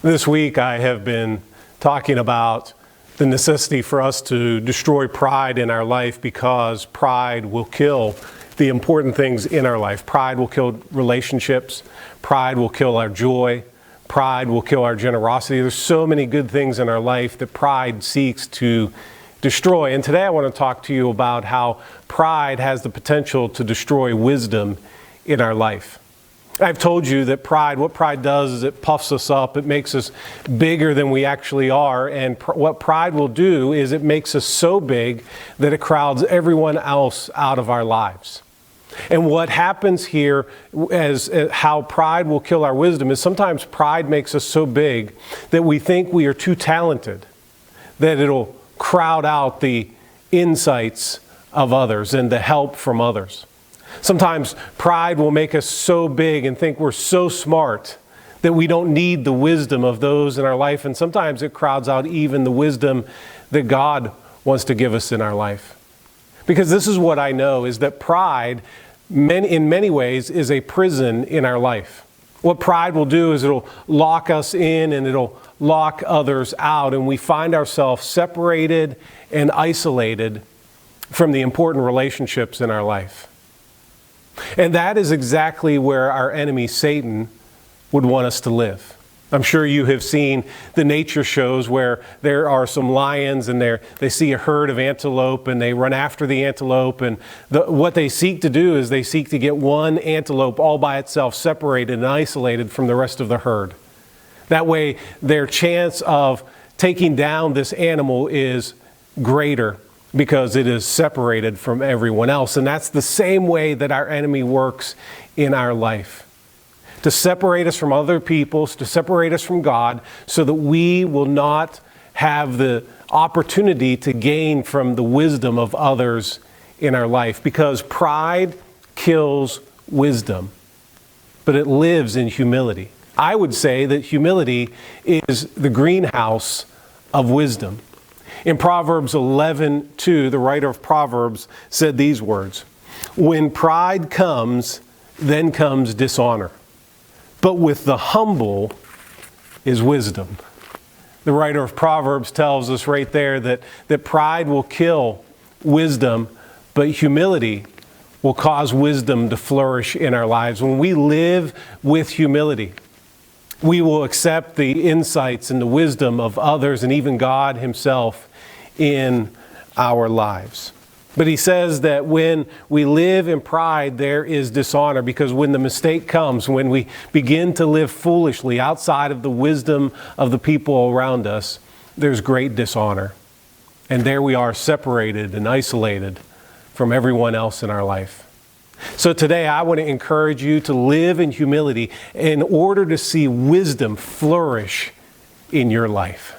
This week I have been talking about the necessity for us to destroy pride in our life because pride will kill the important things in our life. Pride will kill relationships. Pride will kill our joy. Pride will kill our generosity. There's so many good things in our life that pride seeks to destroy. And today I want to talk to you about how pride has the potential to destroy wisdom in our life. I've told you that what pride does is it puffs us up. It makes us bigger than we actually are. And what pride will do is it makes us so big that it crowds everyone else out of our lives. And what happens here as how pride will kill our wisdom is sometimes pride makes us so big that we think we are too talented, that it'll crowd out the insights of others and the help from others. Sometimes pride will make us so big and think we're so smart that we don't need the wisdom of those in our life. And sometimes it crowds out even the wisdom that God wants to give us in our life. Because this is what I know, is that pride, in many ways, is a prison in our life. What pride will do is it'll lock us in and it'll lock others out. And we find ourselves separated and isolated from the important relationships in our life. And that is exactly where our enemy, Satan, would want us to live. I'm sure you have seen the nature shows where there are some lions and they see a herd of antelope and they run after the antelope. And what they seek to do is they seek to get one antelope all by itself, separated and isolated from the rest of the herd. That way, their chance of taking down this animal is greater, because it is separated from everyone else. And that's the same way that our enemy works in our life. To separate us from other people, to separate us from God, so that we will not have the opportunity to gain from the wisdom of others in our life. Because pride kills wisdom, but it lives in humility. I would say that humility is the greenhouse of wisdom. In Proverbs 11:2, the writer of Proverbs said these words: "When pride comes, then comes dishonor. But with the humble is wisdom." The writer of Proverbs tells us right there that pride will kill wisdom, but humility will cause wisdom to flourish in our lives. When we live with humility, we will accept the insights and the wisdom of others and even God Himself in our lives. But he says that when we live in pride, there is dishonor, because when the mistake comes, when we begin to live foolishly outside of the wisdom of the people around us, there's great dishonor. And there we are, separated and isolated from everyone else in our life. So today I want to encourage you to live in humility in order to see wisdom flourish in your life.